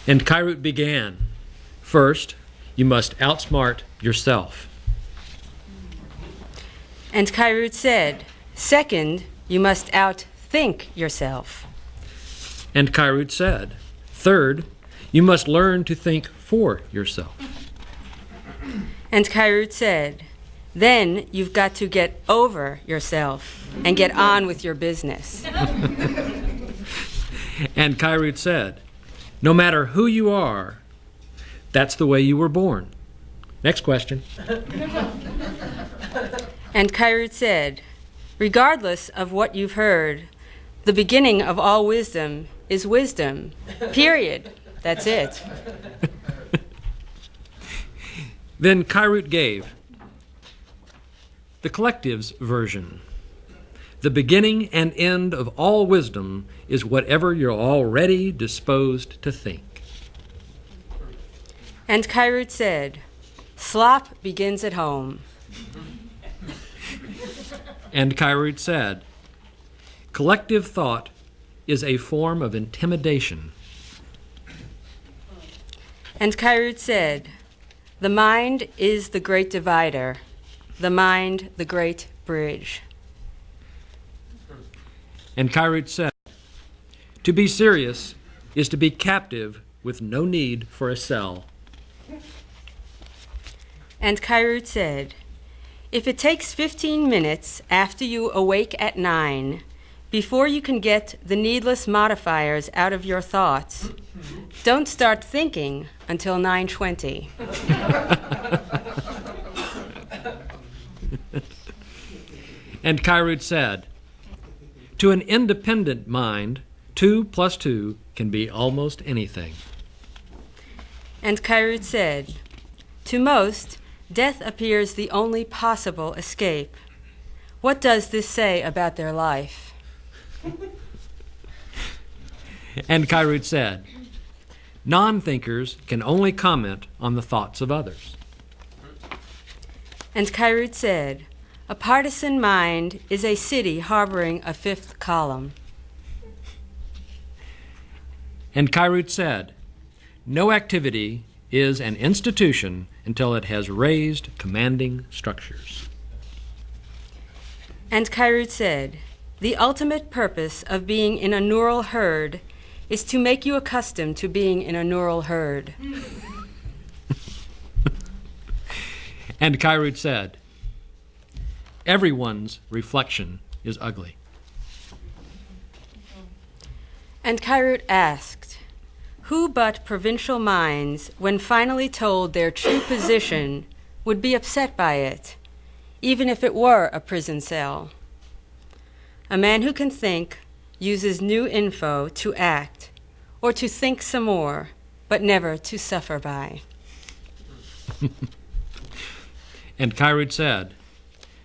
And Kairut began, first, you must outsmart yourself. And Kairut said, second, you must outthink yourself. And Kairut said, third, you must learn to think for yourself. And Kairut said, then you've got to get over yourself and get on with your business. And Kairut said, no matter who you are, that's the way you were born. Next question. And Kairut said, regardless of what you've heard, the beginning of all wisdom is wisdom, period. That's it. Then Kairut gave the collective's version. The beginning and end of all wisdom is whatever you're already disposed to think. And Kairut said, slop begins at home. And Kairut said, collective thought is a form of intimidation. And Kairut said, the mind is the great divider, the mind the great bridge. And Kairut said, to be serious is to be captive with no need for a cell. And Kairut said, if it takes 15 minutes after you awake at 9, before you can get the needless modifiers out of your thoughts, don't start thinking until 9:20. And Kairut said, to an independent mind, 2 plus 2 can be almost anything. And Kairut said, to most, death appears the only possible escape. What does this say about their life? And Kairut said, non-thinkers can only comment on the thoughts of others. And Kairut said, a partisan mind is a city harboring a fifth column. And Kairut said, no activity is an institution until it has raised commanding structures. And Kairut said, the ultimate purpose of being in a neural herd is to make you accustomed to being in a neural herd. And Kairut said, everyone's reflection is ugly. And Kairut asked, who but provincial minds, when finally told their true position, would be upset by it, even if it were a prison cell? A man who can think uses new info to act, or to think some more, but never to suffer by. And Kairut said,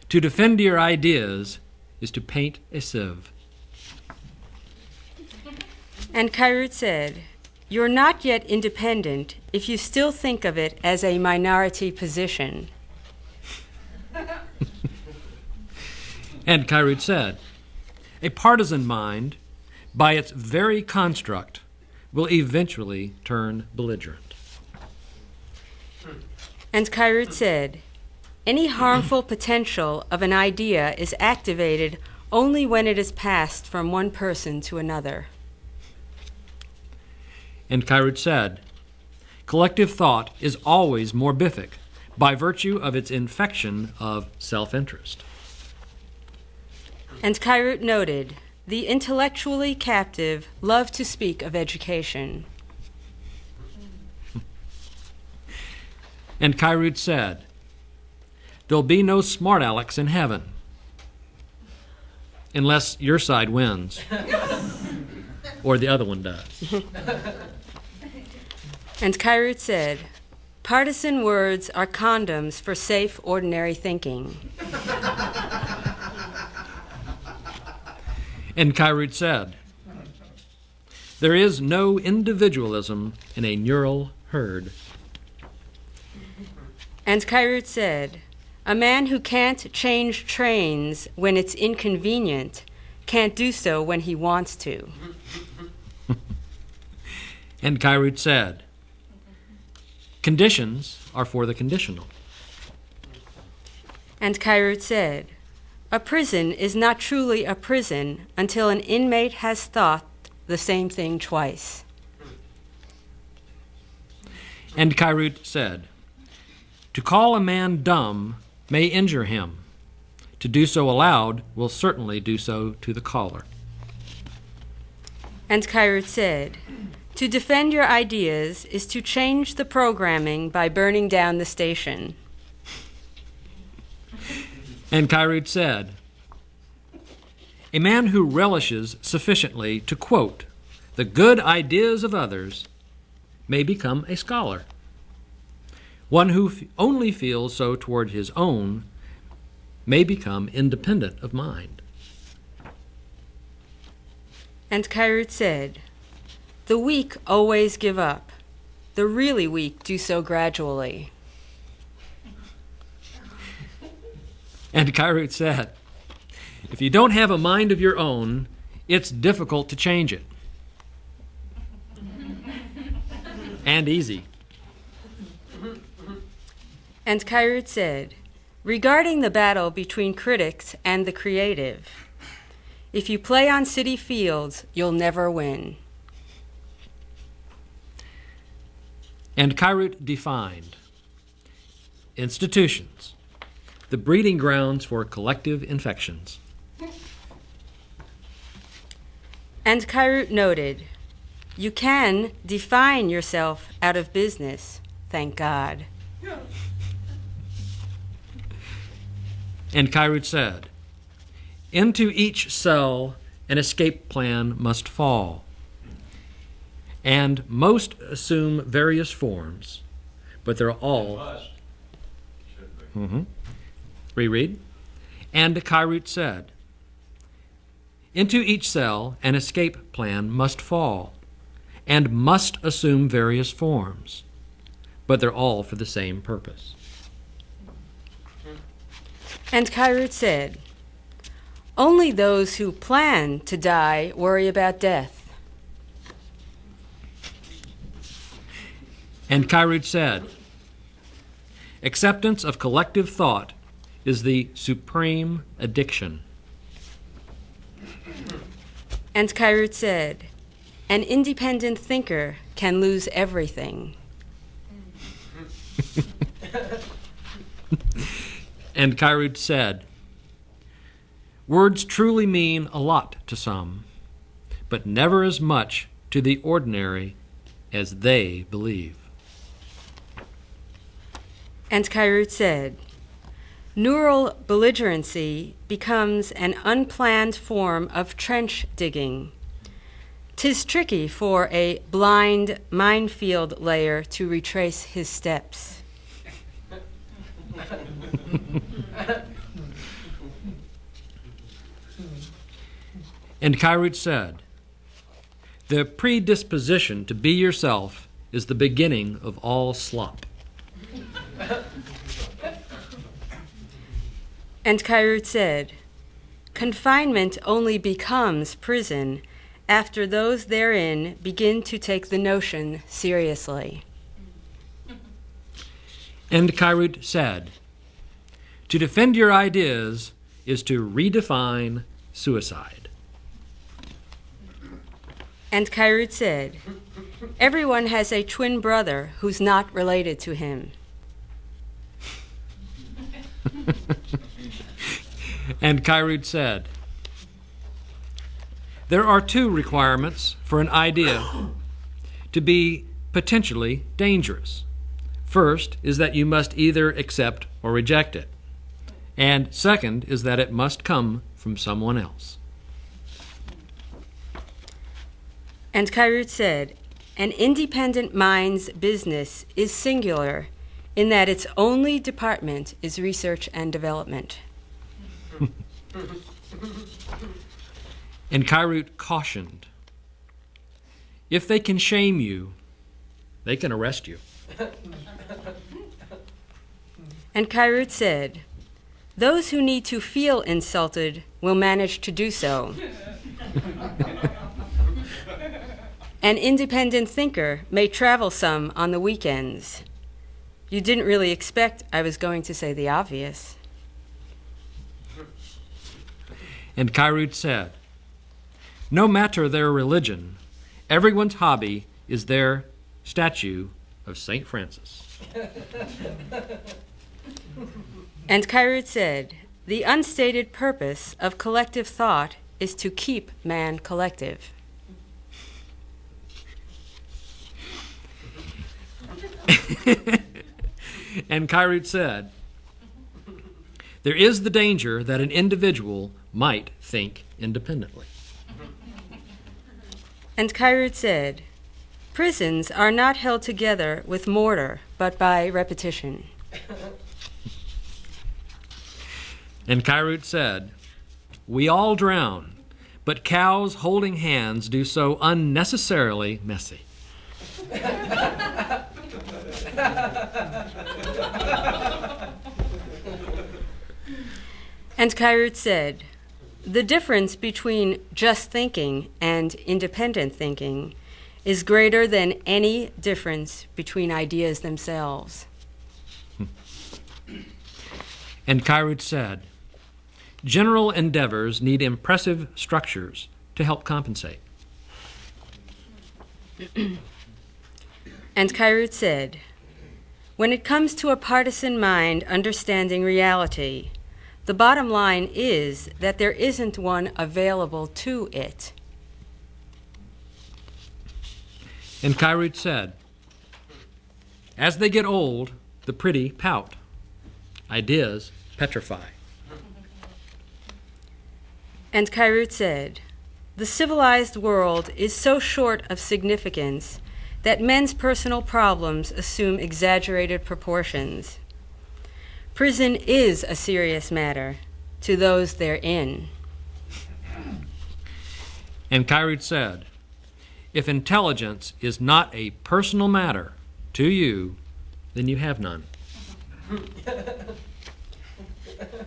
to defend your ideas is to paint a sieve. And Kairut said, you're not yet independent if you still think of it as a minority position. And Kairut said, a partisan mind, by its very construct, will eventually turn belligerent. And Kairut said, any harmful potential of an idea is activated only when it is passed from one person to another. And Kairut said, collective thought is always morbific by virtue of its infection of self-interest. And Kairut noted, the intellectually captive love to speak of education. And Kairut said, there'll be no smart Alex in heaven unless your side wins or the other one does. And Kairut said, partisan words are condoms for safe, ordinary thinking. And Kairut said, there is no individualism in a neural herd. And Kairut said, a man who can't change trains when it's inconvenient can't do so when he wants to. And Kyrut said, conditions are for the conditional. And Kyrut said, a prison is not truly a prison until an inmate has thought the same thing twice. And Kyrut said, to call a man dumb may injure him. To do so aloud will certainly do so to the caller. And Kyrut said, to defend your ideas is to change the programming by burning down the station. And Kyrut said, a man who relishes sufficiently to quote the good ideas of others may become a scholar. One who only feels so toward his own may become independent of mind. And Kyrut said, the weak always give up. The really weak do so gradually. And Kyrut said, if you don't have a mind of your own, it's difficult to change it. And easy. And Kyrut said, regarding the battle between critics and the creative, if you play on city fields, you'll never win. And Kyrut defined institutions, the breeding grounds for collective infections. And Kyrut noted, you can define yourself out of business, thank God. And Kyrut said, into each cell an escape plan must fall, and most assume various forms, but they're all... Reread. And Kyrut said, into each cell an escape plan must fall, and must assume various forms, but they're all for the same purpose. And Kyrut said, only those who plan to die worry about death. And Kyrut said, acceptance of collective thought is the supreme addiction. And Kyrut said, an independent thinker can lose everything. And Kyrut said, words truly mean a lot to some, but never as much to the ordinary as they believe. And Kyrut said, neural belligerency becomes an unplanned form of trench digging. 'Tis tricky for a blind minefield layer to retrace his steps. And Kyrut said, the predisposition to be yourself is the beginning of all slop. And Kyrut said, confinement only becomes prison after those therein begin to take the notion seriously. And Kyrut said, to defend your ideas is to redefine suicide. And Kyrut said, everyone has a twin brother who's not related to him. And Kyrut said, there are two requirements for an idea to be potentially dangerous. First is that you must either accept or reject it. And second is that it must come from someone else. And Kyrut said, an independent mind's business is singular in that its only department is research and development. And Kyrut cautioned, if they can shame you, they can arrest you. And Kyrut said, those who need to feel insulted will manage to do so. An independent thinker may travel some on the weekends. You didn't really expect I was going to say the obvious. And Kyrute said, no matter their religion, everyone's hobby is their statue of St. Francis. And Kyrute said, the unstated purpose of collective thought is to keep man collective. And Kyrute said, there is the danger that an individual might think independently. And Kyrute said, prisons are not held together with mortar, but by repetition. And Kyrute said, we all drown, but cows holding hands do so unnecessarily messy. And Kyrute said, the difference between just thinking and independent thinking is greater than any difference between ideas themselves. And Kyrute said, general endeavors need impressive structures to help compensate. And Kyrute said, when it comes to a partisan mind understanding reality, the bottom line is that there isn't one available to it. And Kyrute said, as they get old, the pretty pout. Ideas petrify. And Kyrute said, the civilized world is so short of significance that men's personal problems assume exaggerated proportions. Prison is a serious matter to those therein. And Kyrute said, if intelligence is not a personal matter to you, then you have none.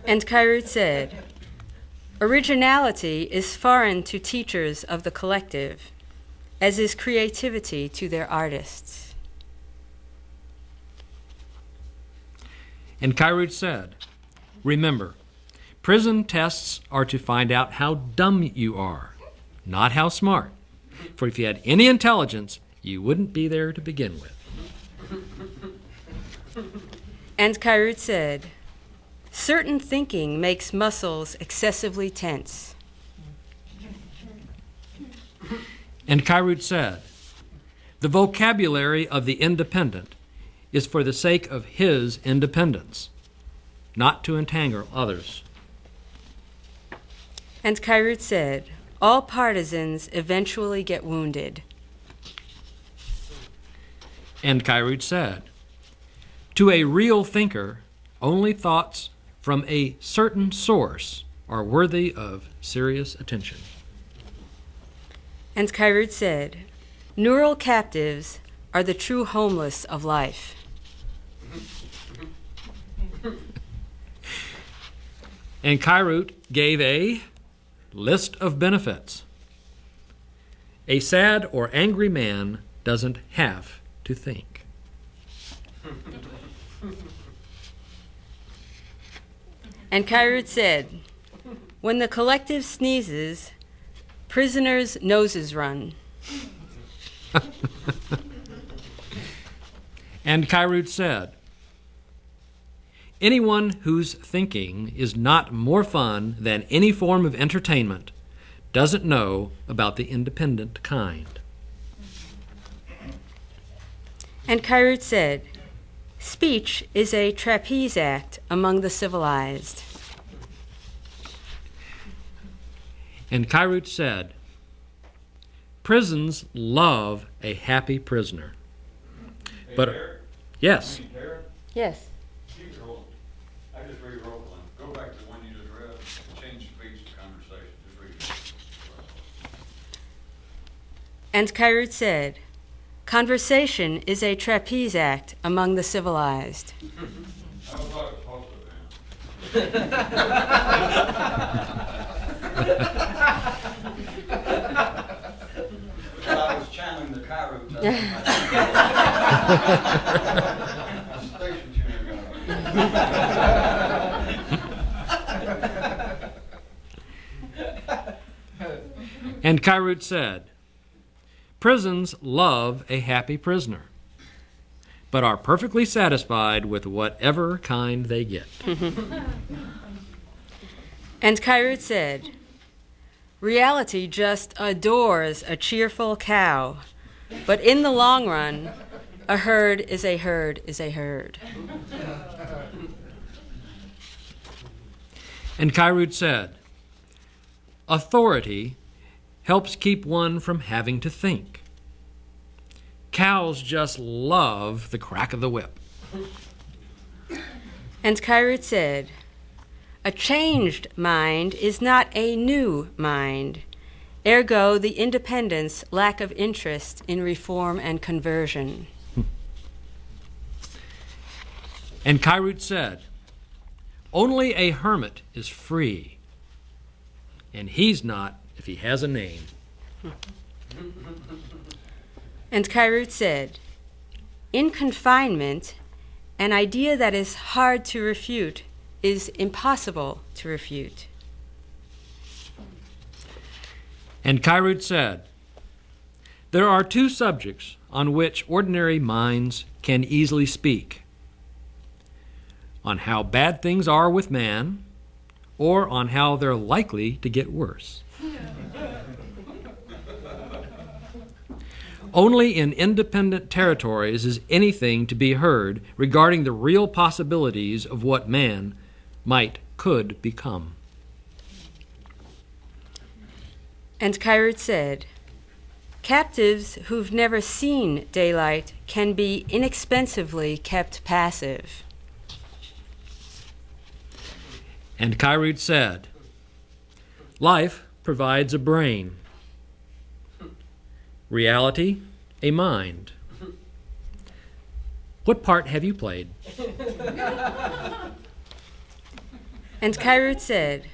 And Kyrute said, originality is foreign to teachers of the collective, as is creativity to their artists. And Kyrute said, remember, prison tests are to find out how dumb you are, not how smart. For if you had any intelligence, you wouldn't be there to begin with. And Kyrute said, certain thinking makes muscles excessively tense. And Kyrute said, the vocabulary of the independent is for the sake of his independence, not to entangle others. And Kyrute said, all partisans eventually get wounded. And Kyrute said, to a real thinker, only thoughts from a certain source are worthy of serious attention. And Kyrute said, neural captives are the true homeless of life. And Kyrute gave a list of benefits. A sad or angry man doesn't have to think. And Kyrute said, when the collective sneezes, prisoners' noses run. And Kyrute said, anyone whose thinking is not more fun than any form of entertainment doesn't know about the independent kind. And Kyrute said, speech is a trapeze act among the civilized. And Kyrute said, prisons love a happy prisoner. Hey, But Derek? yes, Derek? Yes. Keep it rolling. I just read roll call. Go back to the one you just read. Change speech to conversation. Just read it. And Kyrute said, conversation is a trapeze act among the civilized. I was like supposed to then. I was channeling the Station tuner guy. And Kyrut said, prisons love a happy prisoner, but are perfectly satisfied with whatever kind they get. And Kyrut said, reality just adores a cheerful cow, but in the long run, a herd is a herd is a herd. And Kyrut said, authority helps keep one from having to think. Cows just love the crack of the whip. And Kyrut said, a changed mind is not a new mind, ergo the independence lack of interest in reform and conversion. And Kyrut said, only a hermit is free, and he's not if he has a name. And Kyrut said, in confinement, an idea that is hard to refute is impossible to refute. And Kyrut said, there are two subjects on which ordinary minds can easily speak: on how bad things are with man, or on how they're likely to get worse. Only in independent territories is anything to be heard regarding the real possibilities of what man could become. And Kyrut said, captives who've never seen daylight can be inexpensively kept passive. And Kyrut said, life provides a brain, reality a mind. What part have you played? And Kyrut said,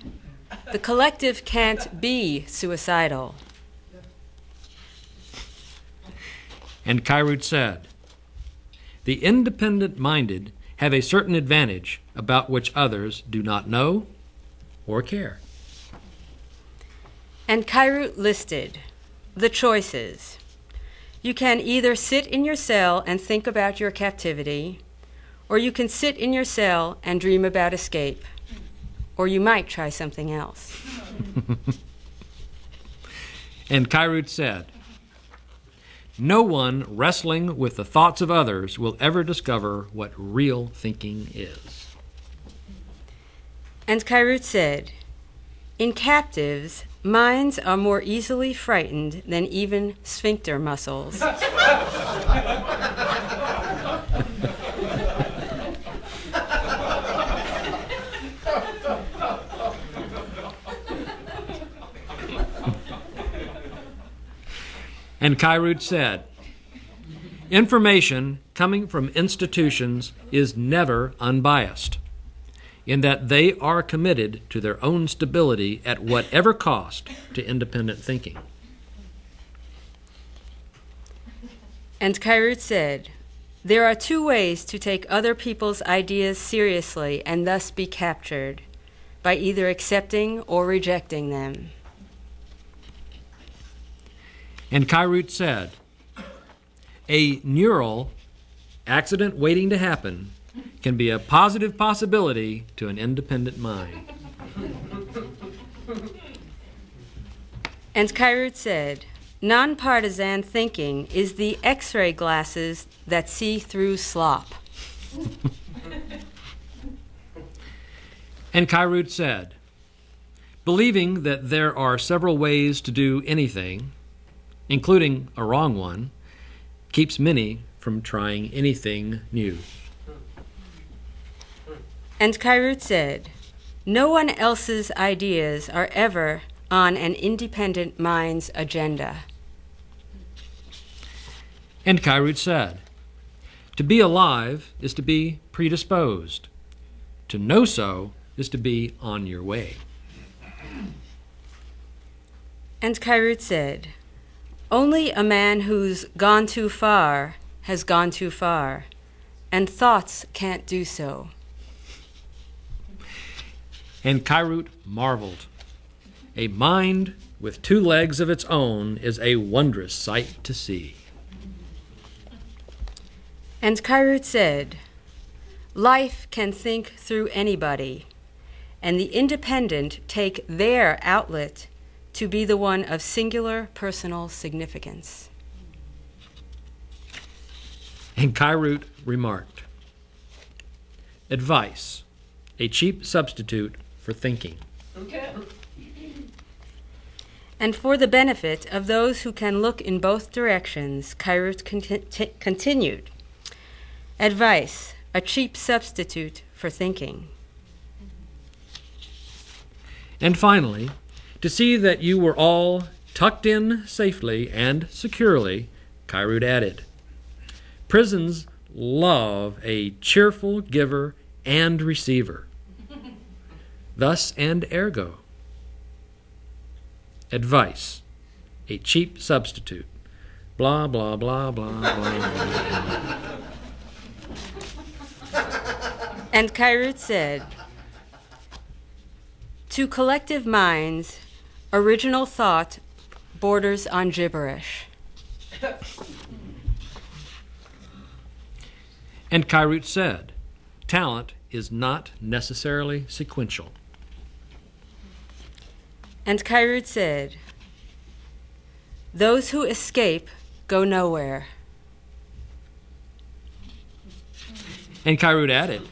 the collective can't be suicidal. And Kyrut said, the independent-minded have a certain advantage about which others do not know or care. And Kyrut listed the choices. You can either sit in your cell and think about your captivity, or you can sit in your cell and dream about escape, or you might try something else. And Kyrut said, no one wrestling with the thoughts of others will ever discover what real thinking is. And Kyrut said, in captives, minds are more easily frightened than even sphincter muscles. And Kyrut said, information coming from institutions is never unbiased, in that they are committed to their own stability at whatever cost to independent thinking. And Kyrut said, there are two ways to take other people's ideas seriously and thus be captured, by either accepting or rejecting them. And Kyrut said, a neural accident waiting to happen can be a positive possibility to an independent mind. And Kyrut said, nonpartisan thinking is the X-ray glasses that see through slop. And Kyrut said, believing that there are several ways to do anything, including a wrong one, keeps many from trying anything new. And Kyrut said, no one else's ideas are ever on an independent mind's agenda. And Kyrut said, to be alive is to be predisposed. To know so is to be on your way. And Kyrut said, Only a man who's gone too far has gone too far, and thoughts can't do so. And Kairut marveled. A mind with two legs of its own is a wondrous sight to see. And Kairut said, life can think through anybody, and the independent take their outlet to be the one of singular personal significance. And Kairut remarked, advice, a cheap substitute for thinking. Okay. And for the benefit of those who can look in both directions, Kairut continued, advice, a cheap substitute for thinking. And finally, to see that you were all tucked in safely and securely, Kairut added, prisons love a cheerful giver and receiver. Thus and ergo. Advice, a cheap substitute. Blah, blah, blah, blah, blah. And Kairut said, to collective minds, original thought borders on gibberish. And Kairut said, talent is not necessarily sequential. And Kairut said, those who escape go nowhere. And Kairut added,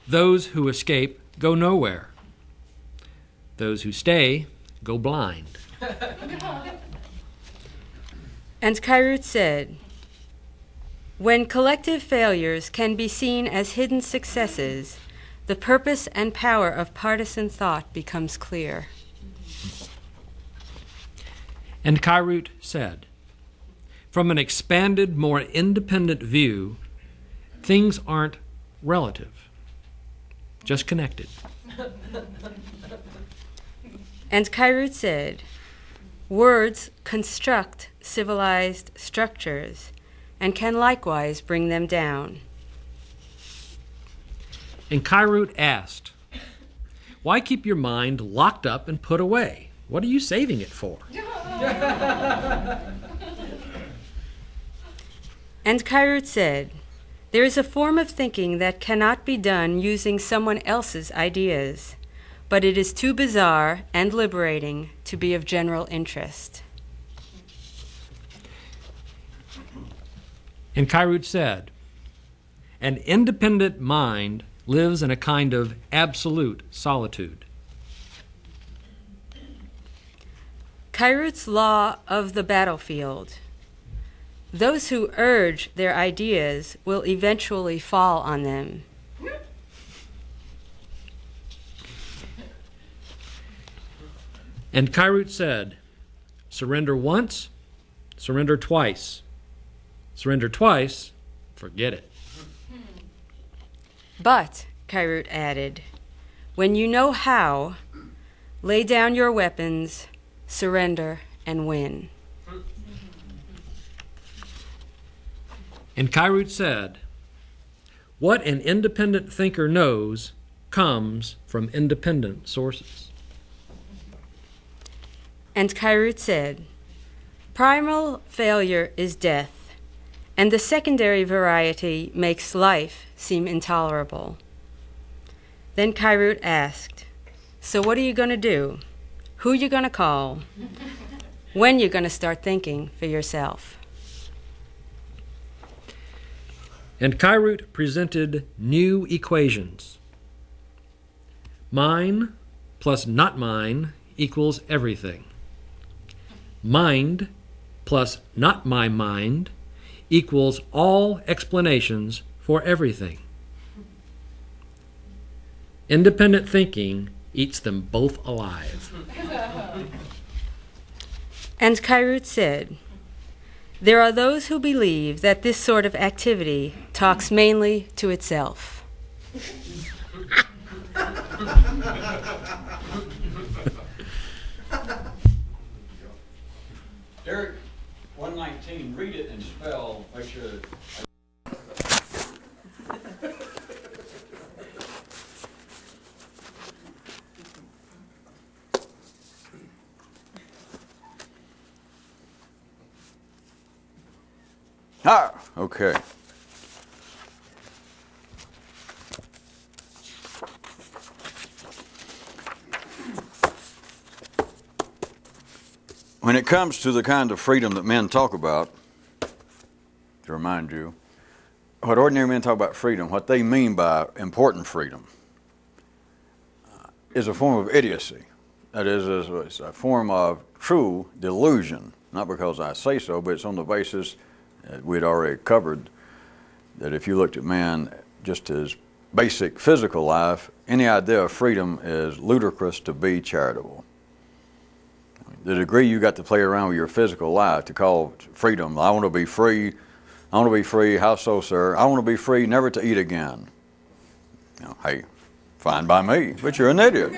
those who escape go nowhere. Those who stay go blind. And Kairut said, when collective failures can be seen as hidden successes, the purpose and power of partisan thought becomes clear. And Kairut said, from an expanded, more independent view, things aren't relative, just connected. And Kairut said, words construct civilized structures and can likewise bring them down. And Kairut asked, why keep your mind locked up and put away? What are you saving it for? And Kairut said, there is a form of thinking that cannot be done using someone else's ideas, but it is too bizarre and liberating to be of general interest. And Kairut said, an independent mind lives in a kind of absolute solitude. Kairut's law of the battlefield. Those who urge their ideas will eventually fall on them. And Kairut said, surrender once, surrender twice. Surrender twice, forget it. But, Kairut added, when you know how, lay down your weapons, surrender, and win. And Kairut said, what an independent thinker knows comes from independent sources. And Kairut said, primal failure is death, and the secondary variety makes life seem intolerable. Then Kairut asked, so what are you going to do? Who are you going to call? When you're going to start thinking for yourself? And Kairut presented new equations. Mine plus not mine equals everything. Mind plus not my mind equals all explanations for everything. Independent thinking eats them both alive. And Kairut said, there are those who believe that this sort of activity talks mainly to itself. Eric, 119, read it and spell, make sure. Okay. When it comes to the kind of freedom that men talk about, to remind you, what ordinary men talk about freedom, what they mean by important freedom, is a form of idiocy. That is, it's a form of true delusion. Not because I say so, but it's on the basis that we'd already covered that if you looked at man just as basic physical life, any idea of freedom is ludicrous to be charitable. The degree you got to play around with your physical life to call freedom, I want to be free, I want to be free, how so, sir? I want to be free never to eat again. You know, hey, fine by me, but you're an idiot.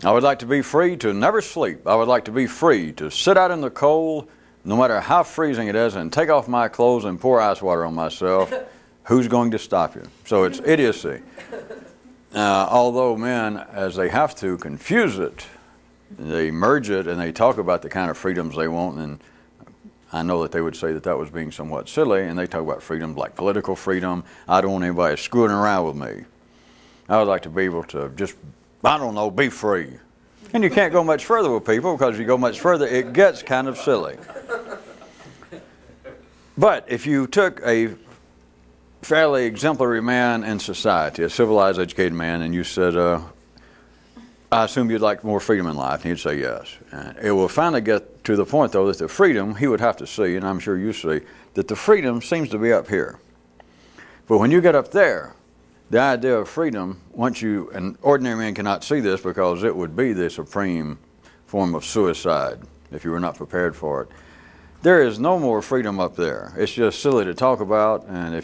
I would like to be free to never sleep. I would like to be free to sit out in the cold, no matter how freezing it is, and take off my clothes and pour ice water on myself. Who's going to stop you? So it's idiocy. Although men, as they have to confuse it, they merge it and they talk about the kind of freedoms they want, and I know that they would say that that was being somewhat silly, and they talk about freedoms like political freedom. I don't want anybody screwing around with me. I would like to be able to just, I don't know, be free. And you can't go much further with people, because if you go much further, it gets kind of silly. But if you took a fairly exemplary man in society, a civilized, educated man, and you said, I assume you'd like more freedom in life, and he'd say yes. And it will finally get to the point, though, that the freedom, he would have to see, and I'm sure you see, that the freedom seems to be up here. But when you get up there, the idea of freedom, once you, an ordinary man cannot see this because it would be the supreme form of suicide if you were not prepared for it. There is no more freedom up there. It's just silly to talk about, and it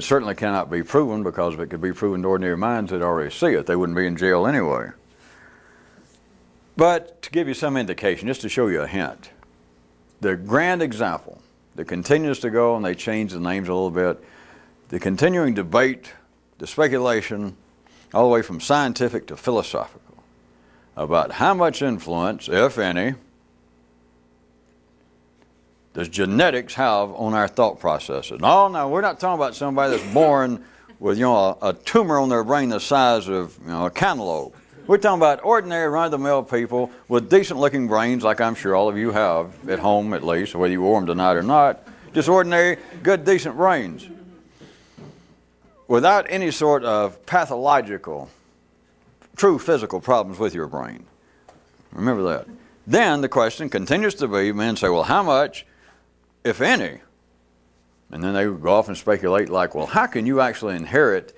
certainly cannot be proven, because if it could be proven to ordinary minds, they'd already see it. They wouldn't be in jail anyway. But to give you some indication, just to show you a hint, the grand example that continues to go, and they change the names a little bit, the continuing debate, the speculation, all the way from scientific to philosophical, about how much influence, if any, does genetics have on our thought processes. No, we're not talking about somebody that's born with, a tumor on their brain the size of, a cantaloupe. We're talking about ordinary, run-of-the-mill people with decent-looking brains, like I'm sure all of you have at home, at least, whether you wore them tonight or not. Just ordinary, good, decent brains, without any sort of pathological, true physical problems with your brain. Remember that. Then the question continues to be, men say, well, how much, if any? And then they go off and speculate like, well, how can you actually inherit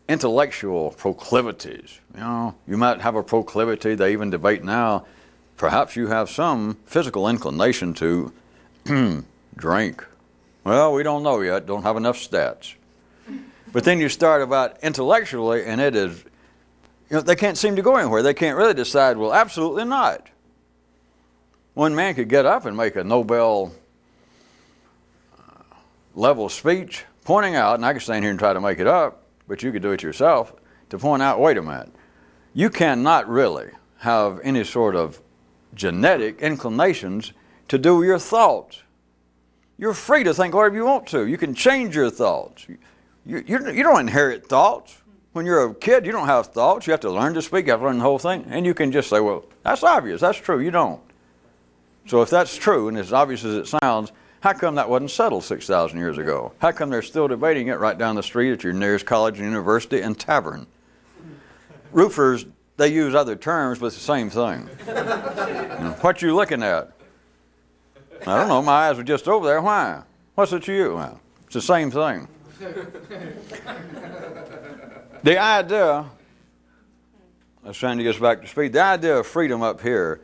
intellectual proclivities? You might have a proclivity, they even debate now, perhaps you have some physical inclination to drink. Well, we don't know yet, don't have enough stats. But then you start about intellectually, and it is, they can't seem to go anywhere. They can't really decide, well, absolutely not. One man could get up and make a Nobel level speech pointing out, and I could stand here and try to make it up, but you could do it yourself, to point out, wait a minute, you cannot really have any sort of genetic inclinations to do your thoughts. You're free to think whatever you want to. You can change your thoughts. You don't inherit thoughts. When you're a kid, you don't have thoughts. You have to learn to speak. You have to learn the whole thing. And you can just say, well, that's obvious. That's true. You don't. So if that's true, and as obvious as it sounds, how come that wasn't settled 6,000 years ago? How come they're still debating it right down the street at your nearest college and university and tavern? Roofers, they use other terms, but it's the same thing. What you looking at? I don't know. My eyes were just over there. Why? What's it to you? Well, it's the same thing. The idea, I was trying to get us back to speed, the idea of freedom up here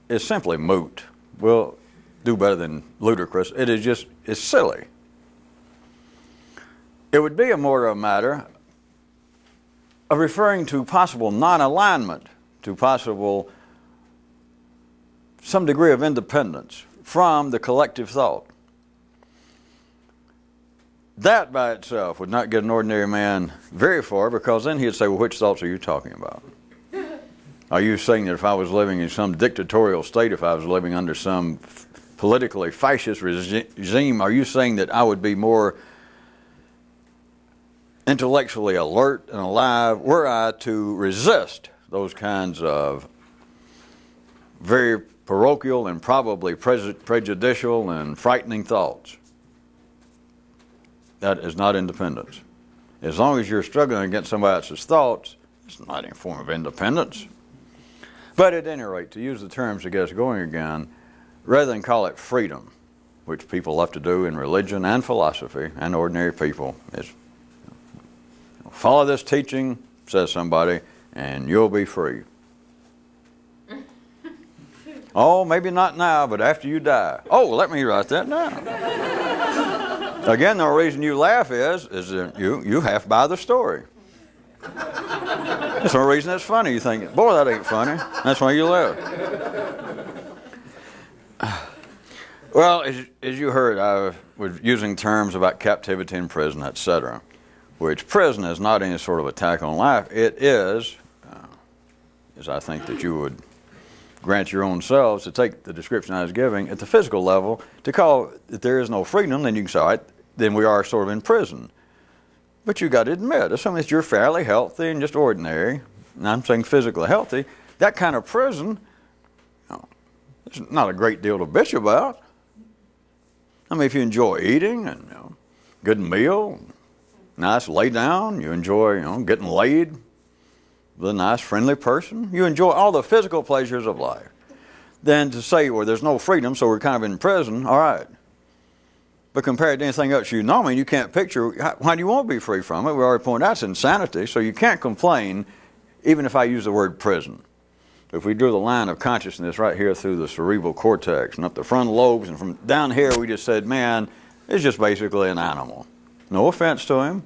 is simply moot. We'll do better than ludicrous. It is just, it's silly. It would be a more a matter of referring to possible non-alignment, to possible some degree of independence. from the collective thought. That by itself would not get an ordinary man very far, because then he'd say, well, which thoughts are you talking about? Are you saying that if I was living in some dictatorial state, if I was living under some politically fascist regime, are you saying that I would be more intellectually alert and alive were I to resist those kinds of very parochial and probably prejudicial and frightening thoughts? That is not independence. As long as you're struggling against somebody else's thoughts, it's not any form of independence. But at any rate, to use the terms to get us going again, rather than call it freedom, which people love to do in religion and philosophy and ordinary people, is follow this teaching, says somebody, and you'll be free. Oh, maybe not now, but after you die. Oh, let me write that down. Again, the reason you laugh is that you half buy the story. That's the reason it's funny. You think, boy, that ain't funny. That's why you laugh. Well, as you heard, I was using terms about captivity and prison, etc., which prison is not any sort of attack on life. It is, as I think that you would grant your own selves to take the description I was giving at the physical level, to call that there is no freedom, then you can say, all right, then we are sort of in prison. But you got to admit, assuming that you're fairly healthy and just ordinary, and I'm saying physically healthy, that kind of prison, there's not a great deal to bitch about. I mean, if you enjoy eating and good meal, nice lay down, you enjoy getting laid with a nice friendly person, you enjoy all the physical pleasures of life. Then to say, well, there's no freedom, so we're kind of in prison, all right. But compared to anything else you know, I mean, you can't picture, why do you want to be free from it? We already pointed out it's insanity, so you can't complain even if I use the word prison. If we drew the line of consciousness right here through the cerebral cortex and up the frontal lobes, and from down here we just said, man, it's just basically an animal. No offense to him,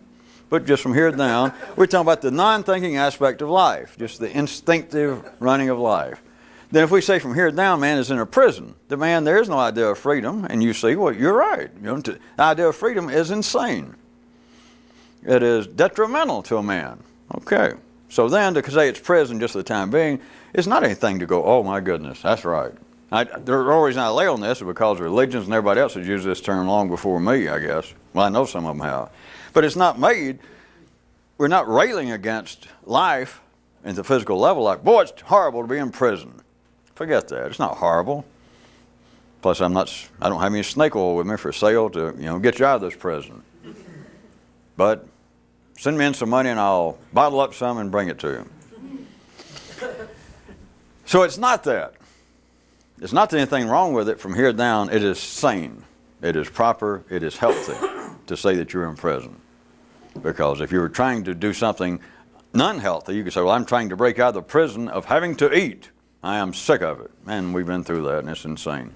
but just from here down, we're talking about the non-thinking aspect of life, just the instinctive running of life. Then if we say from here down, man is in a prison, the man, there is no idea of freedom, and you see, well, you're right. The idea of freedom is insane. It is detrimental to a man. Okay. So then to say it's prison just for the time being, it's not anything to go, oh my goodness, that's right. The only reason I lay on this is because religions and everybody else has used this term long before me, I guess. Well, I know some of them have. But it's not made, we're not railing against life at the physical level like, boy, it's horrible to be in prison. Forget that. It's not horrible. Plus, I don't have any snake oil with me for sale to, get you out of this prison. But send me in some money and I'll bottle up some and bring it to you. So it's not that. It's not that anything wrong with it. From here down, it is sane. It is proper. It is healthy to say that you're in prison. Because if you were trying to do something non-healthy, you could say, well, I'm trying to break out of the prison of having to eat. I am sick of it. Man, we've been through that, and it's insane.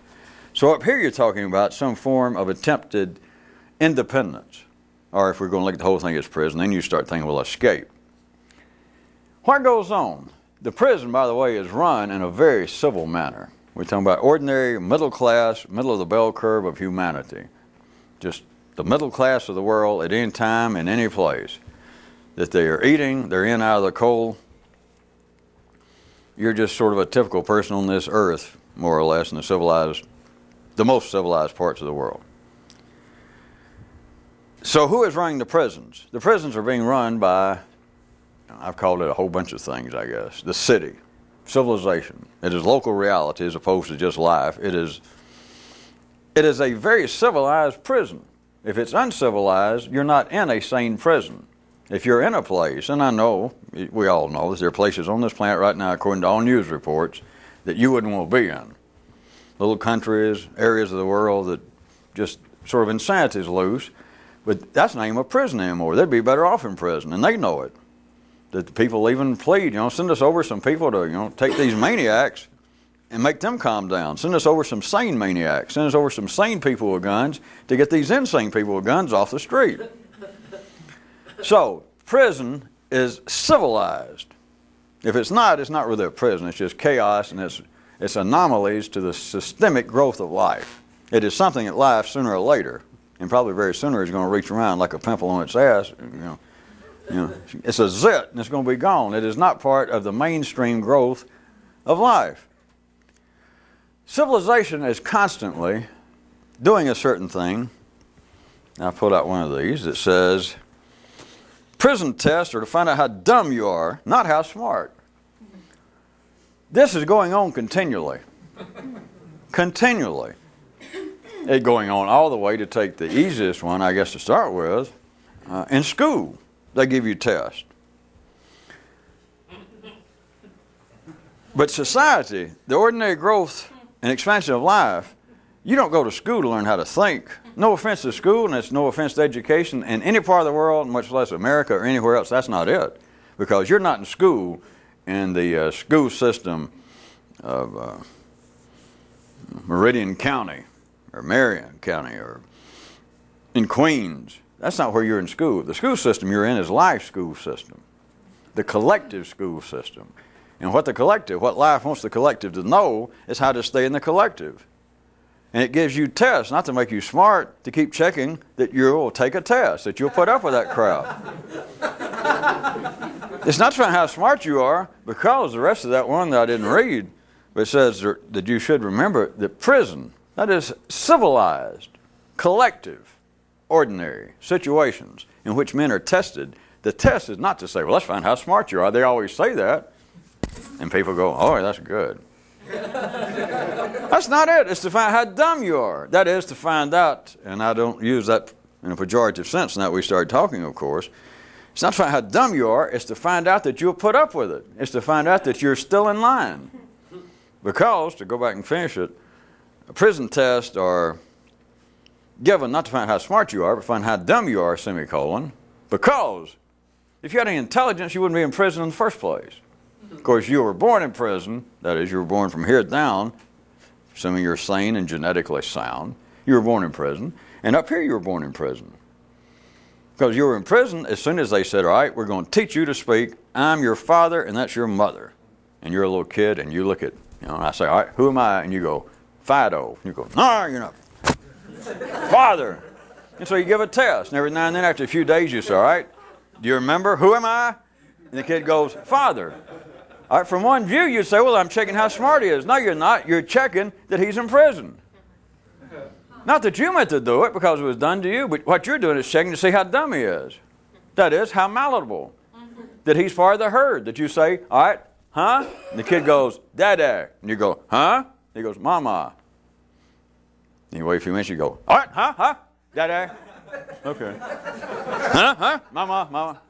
So up here you're talking about some form of attempted independence. Or if we're going to look at the whole thing as prison, then you start thinking, well, escape. What goes on? The prison, by the way, is run in a very civil manner. We're talking about ordinary, middle class, middle of the bell curve of humanity. Just the middle class of the world at any time, in any place. That they are eating, they're in out of the cold. You're just sort of a typical person on this earth, more or less, in the most civilized parts of the world. So who is running the prisons? The prisons are being run by, I've called it a whole bunch of things, I guess. The city, civilization. It is local reality as opposed to just life. It is a very civilized prison. If it's uncivilized, you're not in a sane prison. If you're in a place, and I know, we all know, that there are places on this planet right now, according to all news reports, that you wouldn't want to be in. Little countries, areas of the world that just sort of insanity is loose, but that's not even a prison anymore. They'd be better off in prison, and they know it. That the people even plead, send us over some people to, take these maniacs and make them calm down. Send us over some sane maniacs. Send us over some sane people with guns to get these insane people with guns off the street. So, prison is civilized. If it's not really a prison. It's just chaos, and It's anomalies to the systemic growth of life. It is something that life, sooner or later, and probably very sooner, is going to reach around like a pimple on its ass. It's a zit, and it's going to be gone. It is not part of the mainstream growth of life. Civilization is constantly doing a certain thing. I pulled out one of these that says, prison tests are to find out how dumb you are, not how smart. This is going on continually. Continually. It's going on all the way to take the easiest one, I guess, to start with. In school, they give you tests. But society, the ordinary growth and expansion of life, you don't go to school to learn how to think. No offense to school, and it's no offense to education in any part of the world, much less America or anywhere else. That's not it. Because you're not in school in the school system of Meridian County or Marion County or in Queens. That's not where you're in school. The school system you're in is life school system, the collective school system. And what life wants the collective to know is how to stay in the collective. And it gives you tests, not to make you smart, to keep checking that you will take a test, that you'll put up with that crowd. It's not to find how smart you are, because the rest of that one that I didn't read, but it says that you should remember that prison, that is civilized, collective, ordinary situations in which men are tested. The test is not to say, well, let's find how smart you are. They always say that. And people go, oh, that's good. That's not it. It's to find how dumb you are. That is to find out, and I don't use that in a pejorative sense now we started talking, of course. It's not to find how dumb you are. It's to find out that you'll put up with it. It's to find out that you're still in line. Because, to go back and finish it, prison tests are given not to find how smart you are, but find how dumb you are, semicolon. Because if you had any intelligence, you wouldn't be in prison in the first place. Of course, you were born in prison. That is, you were born from here down, assuming you're sane and genetically sound. You were born in prison. And up here, you were born in prison. Because you were in prison as soon as they said, all right, we're going to teach you to speak. I'm your father, and that's your mother. And you're a little kid, and you look at, and I say, all right, who am I? And you go, Fido. And you go, no, you're not. Father. And so you give a test. And every now and then, after a few days, you say, all right, do you remember? Who am I? And the kid goes, Father. All right, from one view, you'd say, well, I'm checking how smart he is. No, you're not. You're checking that he's in prison. Not that you meant to do it because it was done to you, but what you're doing is checking to see how dumb he is. That is, how malleable. That he's part of the herd. That you say, all right, huh? And the kid goes, Dada. And you go, huh? He goes, Mama. And you wait a few minutes, you go, all right, huh? Dada. Okay. Huh? Mama.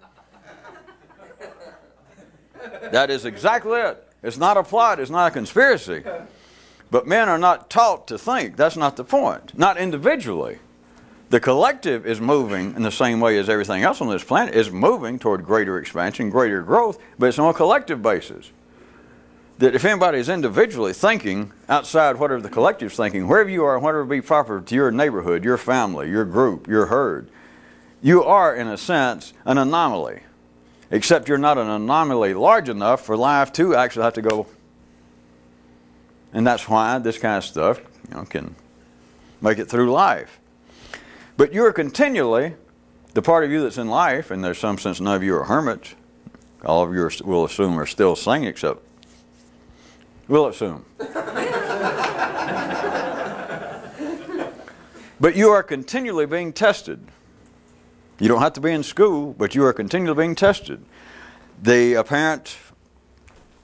That is exactly it. It's not a plot. It's not a conspiracy. But men are not taught to think. That's not the point. Not individually. The collective is moving in the same way as everything else on this planet is moving toward greater expansion, greater growth, but it's on a collective basis. That if anybody is individually thinking outside whatever the collective's thinking, wherever you are, whatever be proper to your neighborhood, your family, your group, your herd, you are, in a sense, an anomaly. Except you're not an anomaly large enough for life to actually have to go. And that's why this kind of stuff, can make it through life. But you're continually, the part of you that's in life, and there's some sense none of you are hermits. All of you will assume are still sane, except we'll assume. But you are continually being tested. You don't have to be in school, but you are continually being tested. The apparent,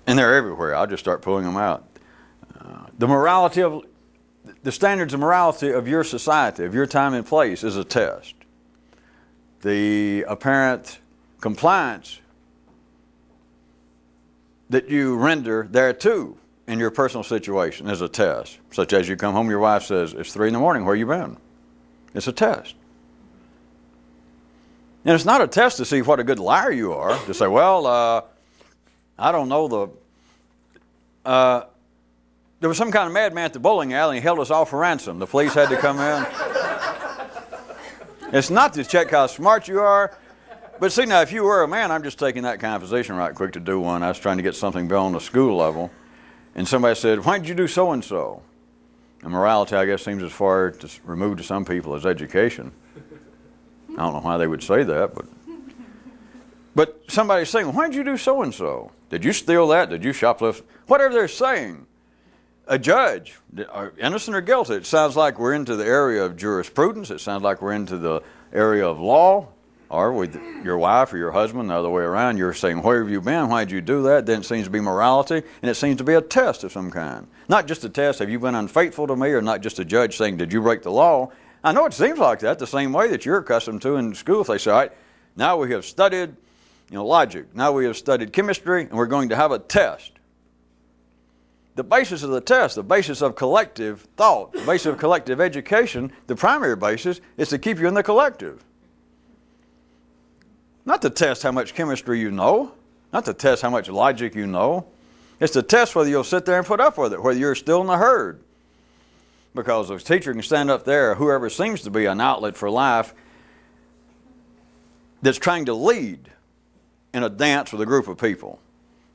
and they're everywhere, I'll just start pulling them out. The standards of morality of your society, of your time and place is a test. The apparent compliance that you render thereto in your personal situation is a test. Such as you come home, your wife says, it's 3 a.m, where you been? It's a test. And it's not a test to see what a good liar you are, to say, well, I don't know, there was some kind of madman at the bowling alley and he held us all for ransom. The police had to come in. It's not to check how smart you are. But see, now, if you were a man, I'm just taking that kind of position right quick to do one. I was trying to get something beyond the school level. and somebody said, why did you do so-and-so? And morality, I guess, seems as far removed to some people as education. I don't know why they would say that, but somebody's saying, why did you do so-and-so? Did you steal that? Did you shoplift? Whatever they're saying, a judge, innocent or guilty, it sounds like we're into the area of jurisprudence. It sounds like we're into the area of law. Or with your wife or your husband, the other way around, you're saying, where have you been? Why did you do that? Then it seems to be morality, and it seems to be a test of some kind. Not just a test, have you been unfaithful to me, or not just a judge saying, did you break the law? I know it seems like that, the same way that you're accustomed to in school. If they say, all right, now we have studied logic, now we have studied chemistry, and we're going to have a test. The basis of the test, the basis of collective thought, the basis of collective education, the primary basis is to keep you in the collective. Not to test how much chemistry you know, not to test how much logic you know. It's to test whether you'll sit there and put up with it, whether you're still in the herd. Because a teacher can stand up there, whoever seems to be an outlet for life, that's trying to lead in a dance with a group of people.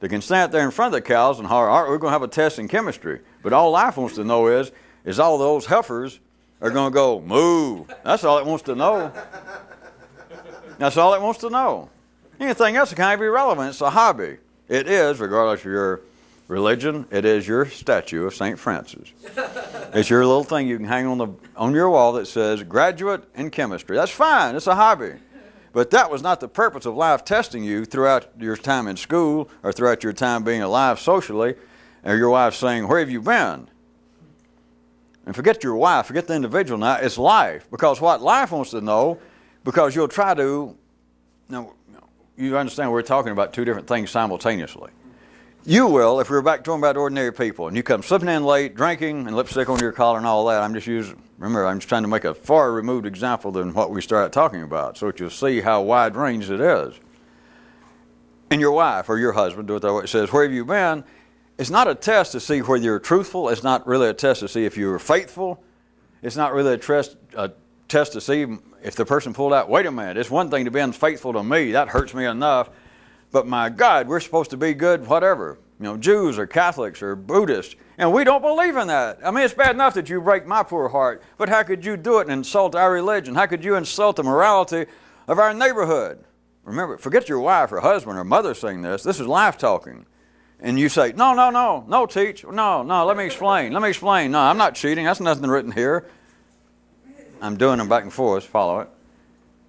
They can stand there in front of the cows and holler, all right, we're going to have a test in chemistry. But all life wants to know is all those heifers are going to go, moo. That's all it wants to know. That's all it wants to know. Anything else is kind of irrelevant. It's a hobby. It is, regardless of your religion, it is your statue of St. Francis. It's your little thing you can hang on your wall that says, graduate in chemistry. That's fine. It's a hobby. But that was not the purpose of life testing you throughout your time in school or throughout your time being alive socially, or your wife saying, where have you been? And forget your wife, forget the individual now, it's life. Because what life wants to know, because you'll try to, you understand we're talking about two different things simultaneously. You will, if we're back talking about ordinary people, and you come slipping in late, drinking, and lipstick on your collar and all that, I'm just trying to make a far removed example than what we started talking about, so that you'll see how wide range it is. And your wife or your husband, do it that way, says, where have you been? It's not a test to see whether you're truthful. It's not really a test to see if you're faithful. It's not really a test to see if the person pulled out, wait a minute, it's one thing to be unfaithful to me, that hurts me enough, but my God, we're supposed to be good, whatever, Jews or Catholics or Buddhists, and we don't believe in that. I mean, it's bad enough that you break my poor heart, but how could you do it and insult our religion? How could you insult the morality of our neighborhood? Remember, forget your wife or husband or mother saying this is life talking. And you say, no, teach, no, let me explain, no, I'm not cheating, that's nothing written here. I'm doing them back and forth, follow it.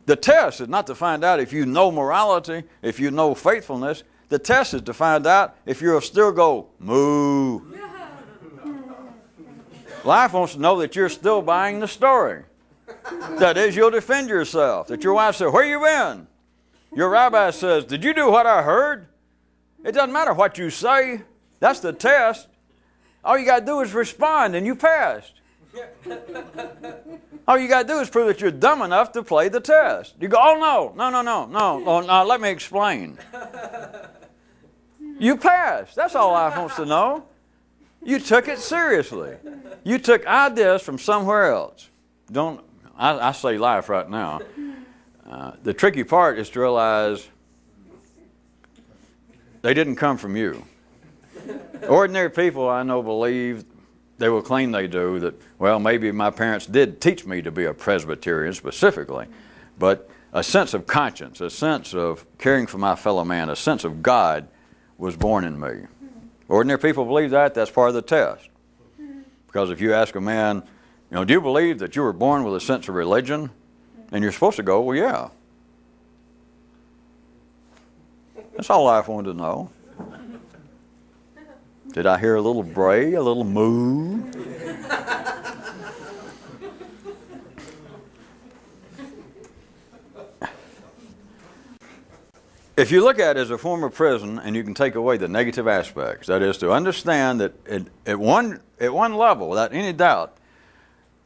The test is not to find out if you know morality, if you know faithfulness. The test is to find out if you'll still go, moo. Life wants to know that you're still buying the story. That is, you'll defend yourself. That your wife says, where you been? Your rabbi says, did you do what I heard? It doesn't matter what you say. That's the test. All you got to do is respond and you passed. All you got to do is prove that you're dumb enough to play the test. You go, oh, no, let me explain. You passed. That's all life wants to know. You took it seriously. You took ideas from somewhere else. I say life right now. The tricky part is to realize they didn't come from you. Ordinary people I know believe, they will claim they do, that, well, maybe my parents did teach me to be a Presbyterian specifically, but a sense of conscience, a sense of caring for my fellow man, a sense of God was born in me. Ordinary people believe that. That's part of the test. Because if you ask a man, do you believe that you were born with a sense of religion? And you're supposed to go, well, yeah. That's all life wanted to know. Did I hear a little bray, a little moo? If you look at it as a form of prison and you can take away the negative aspects, that is to understand that at one level, without any doubt,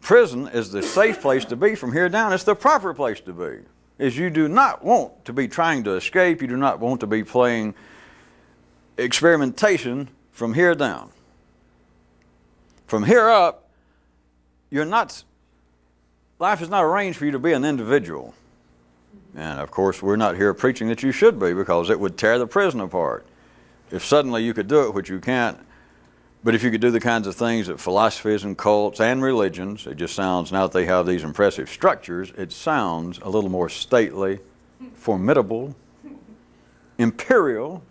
prison is the safe place to be from here down. It's the proper place to be. Is you do not want to be trying to escape. You do not want to be playing experimentation from here down. From here up, life is not arranged for you to be an individual. And of course, we're not here preaching that you should be, because it would tear the prison apart. If suddenly you could do it, which you can't But if you could do the kinds of things that philosophies and cults and religions, it just sounds, now that they have these impressive structures, it sounds a little more stately, formidable, imperial,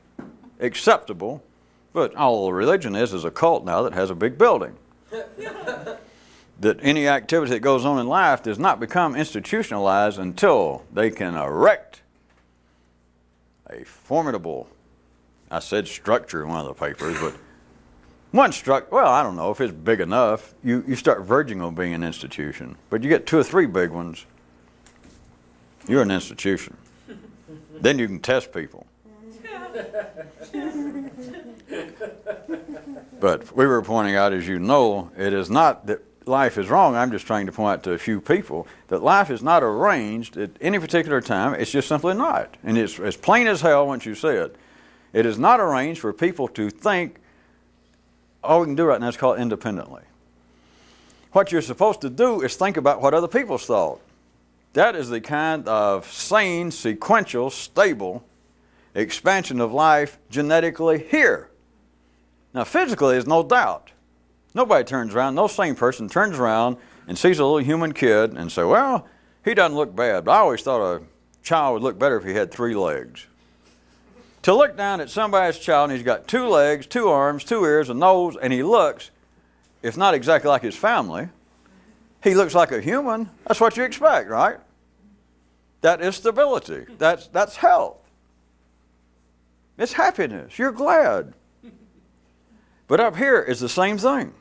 acceptable. But all religion is a cult now that has a big building. That any activity that goes on in life does not become institutionalized until they can erect a formidable, I said structure in one of the papers, but one structure, well, I don't know, if it's big enough, you start verging on being an institution. But you get 2 or 3 big ones, you're an institution. Then you can test people. But we were pointing out, as you know, it is not that life is wrong. I'm just trying to point out to a few people that life is not arranged at any particular time. It's just simply not. And it's as plain as hell once you see it. It is not arranged for people to think, all we can do right now is call it independently. What you're supposed to do is think about what other people's thought. That is the kind of sane, sequential, stable expansion of life genetically here. Now, physically, there's no doubt. Nobody turns around, no sane person turns around and sees a little human kid and say, well, he doesn't look bad, but I always thought a child would look better if he had 3 legs. To look down at somebody's child and he's got 2 legs, 2 arms, 2 ears, a nose, and he looks, if not exactly like his family, he looks like a human. That's what you expect, right? That is stability. That's health. It's happiness. You're glad. But up here is the same thing.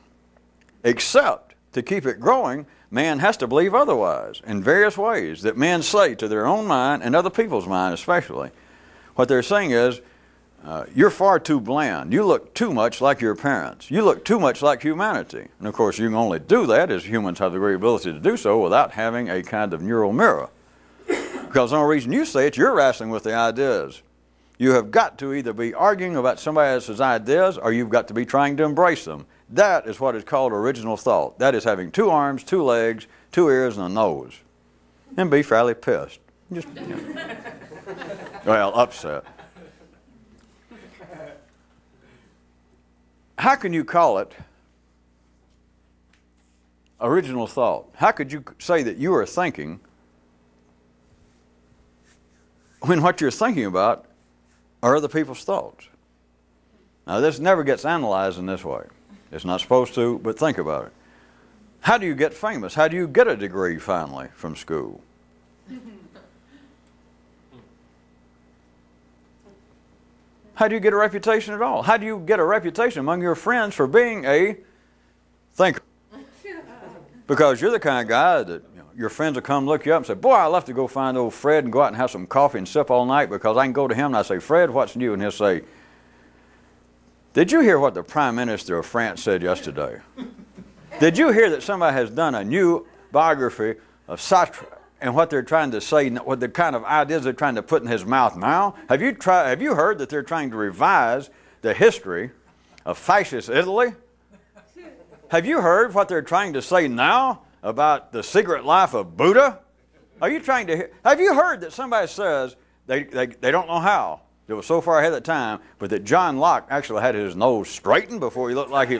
Except to keep it growing, man has to believe otherwise in various ways that men say to their own mind and other people's mind especially. What they're saying is, you're far too bland. You look too much like your parents. You look too much like humanity. And of course, you can only do that as humans have the great ability to do so without having a kind of neural mirror. Because the only reason you say it, you're wrestling with the ideas. You have got to either be arguing about somebody else's ideas or you've got to be trying to embrace them. That is what is called original thought. That is having 2 arms, 2 legs, 2 ears, and a nose. And be fairly pissed. Just, well, upset. How can you call it original thought? How could you say that you are thinking when what you're thinking about are other people's thoughts? Now, this never gets analyzed in this way. It's not supposed to, but think about it. How do you get famous? How do you get a degree finally from school? How do you get a reputation at all? How do you get a reputation among your friends for being a thinker? Because you're the kind of guy that your friends will come look you up and say, boy, I'd love to go find old Fred and go out and have some coffee and sip all night because I can go to him and I say, Fred, what's new? And he'll say, did you hear what the Prime Minister of France said yesterday? Did you hear that somebody has done a new biography of Sartre and what they're trying to say, what the kind of ideas they're trying to put in his mouth now? Have you heard that they're trying to revise the history of fascist Italy? Have you heard what they're trying to say now about the secret life of Buddha? Have you heard that somebody says they don't know how? It was so far ahead of the time, but that John Locke actually had his nose straightened before he looked like he...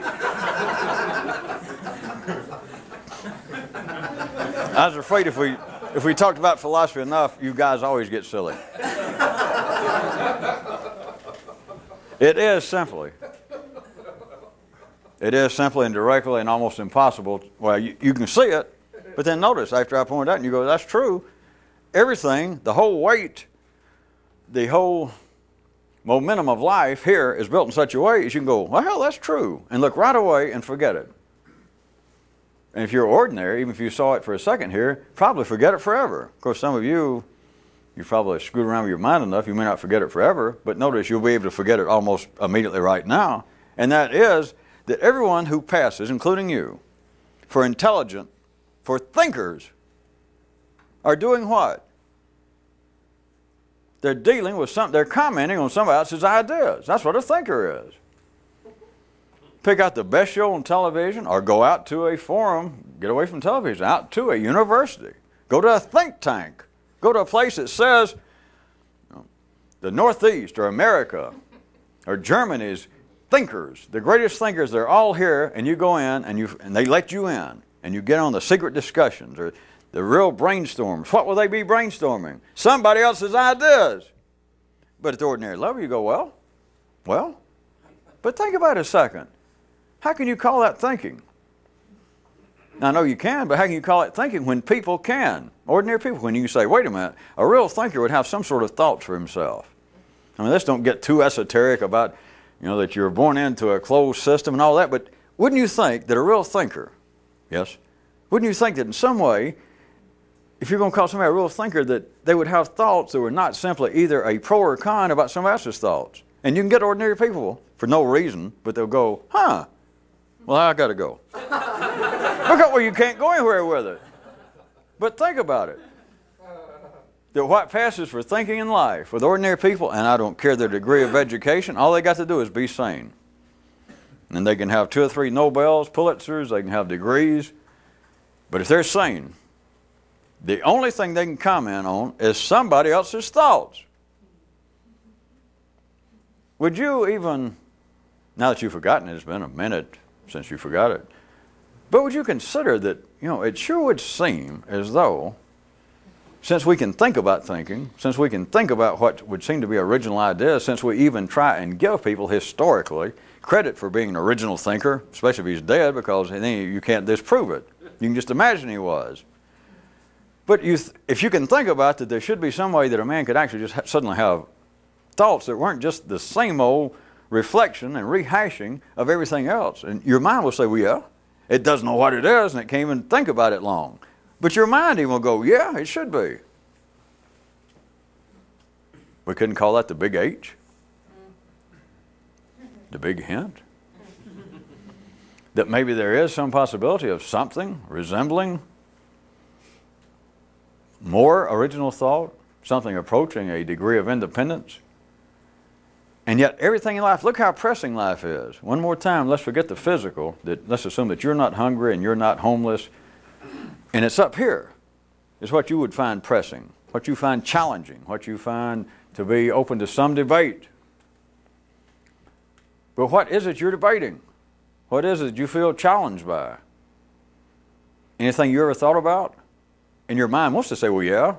I was afraid if we talked about philosophy enough, you guys always get silly. It is simply and directly and almost impossible. Well, you can see it, but then notice after I point it out and you go, that's true. Everything, the whole weight, the whole momentum of life here is built in such a way as you can go, well, that's true, and look right away and forget it. And if you're ordinary, even if you saw it for a second here, probably forget it forever. Of course, some of you probably screwed around with your mind enough, you may not forget it forever, but notice you'll be able to forget it almost immediately right now. And that is that everyone who passes, including you, for intelligent, for thinkers, are doing what? They're dealing with they're commenting on somebody else's ideas. That's what a thinker is. Pick out the best show on television or go out to a forum, get away from television, out to a university. Go to a think tank. Go to a place that says the Northeast or America or Germany's thinkers, the greatest thinkers, they're all here, and you go in, and they let you in, and you get on the secret discussions, or the real brainstorms. What will they be brainstorming? Somebody else's ideas. But at the ordinary level, you go, well, but think about it a second. How can you call that thinking? Now, I know you can, but how can you call it thinking when people can? Ordinary people, when you say, wait a minute, a real thinker would have some sort of thoughts for himself. I mean, let's don't get too esoteric about, that you're born into a closed system and all that, but wouldn't you think that a real thinker, yes, wouldn't you think that in some way, if you're going to call somebody a real thinker, that they would have thoughts that were not simply either a pro or con about somebody else's thoughts? And you can get ordinary people for no reason, but they'll go, well, I got to go. Well, you can't go anywhere with it. But think about it. That what passes for thinking in life with ordinary people, and I don't care their degree of education, all they got to do is be sane. And they can have 2 or 3 Nobels, Pulitzers, they can have degrees. But if they're sane, the only thing they can comment on is somebody else's thoughts. Would you even, now that you've forgotten it, it's been a minute since you forgot it, but would you consider that, it sure would seem as though, since we can think about thinking, since we can think about what would seem to be original ideas, since we even try and give people historically credit for being an original thinker, especially if he's dead, because then you can't disprove it. You can just imagine he was. But if you can think about that, there should be some way that a man could actually just suddenly have thoughts that weren't just the same old reflection and rehashing of everything else. And your mind will say, well, yeah, it doesn't know what it is, and it can't even think about it long. But your mind even will go, yeah, it should be. We couldn't call that the big H? The big hint? That maybe there is some possibility of something resembling more original thought, something approaching a degree of independence. And yet everything in life, look how pressing life is. One more time, let's forget the physical. Let's assume that you're not hungry and you're not homeless. And it's up here is what you would find pressing, what you find challenging, what you find to be open to some debate. But what is it you're debating? What is it you feel challenged by? Anything you ever thought about? And your mind wants to say, well, yeah,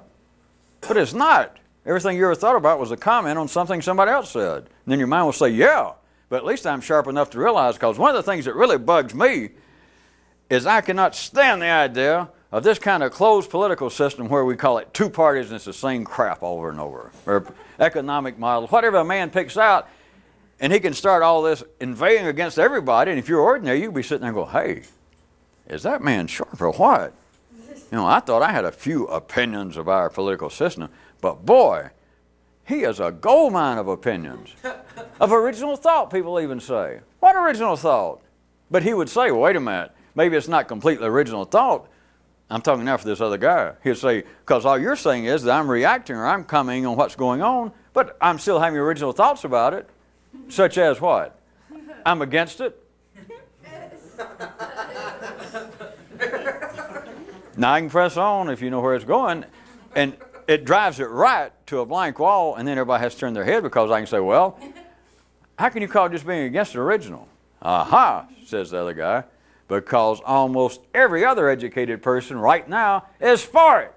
but it's not. Everything you ever thought about was a comment on something somebody else said. And then your mind will say, yeah, but at least I'm sharp enough to realize, because one of the things that really bugs me is I cannot stand the idea of this kind of closed political system where we call it 2 parties and it's the same crap over and over. Or economic model, whatever a man picks out, and he can start all this invading against everybody, and if you're ordinary, you'd be sitting there and go, hey, is that man sharp or what? I thought I had a few opinions of our political system, but boy, he is a gold mine of opinions, of original thought, people even say. What original thought? But he would say, well, wait a minute, maybe it's not completely original thought. I'm talking now for this other guy. He'd say, because all you're saying is that I'm reacting or I'm commenting on what's going on, but I'm still having original thoughts about it, such as what? I'm against it. Now I can press on if you know where it's going, and it drives it right to a blank wall, and then everybody has to turn their head, because I can say, well, how can you call just being against the original? Aha, says the other guy, because almost every other educated person right now is for it.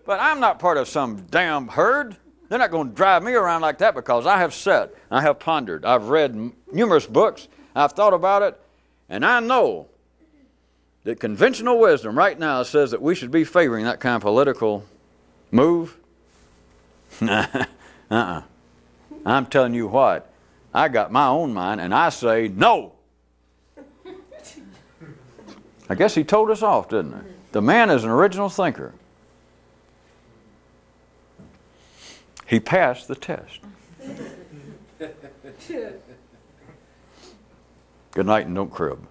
But I'm not part of some damn herd. They're not going to drive me around like that, because I have sat, I have pondered, I've read numerous books, I've thought about it, and I know that conventional wisdom right now says that we should be favoring that kind of political move. I'm telling you what, I got my own mind, and I say no. I guess he told us off, didn't he? The man is an original thinker. He passed the test. Good night and don't crib.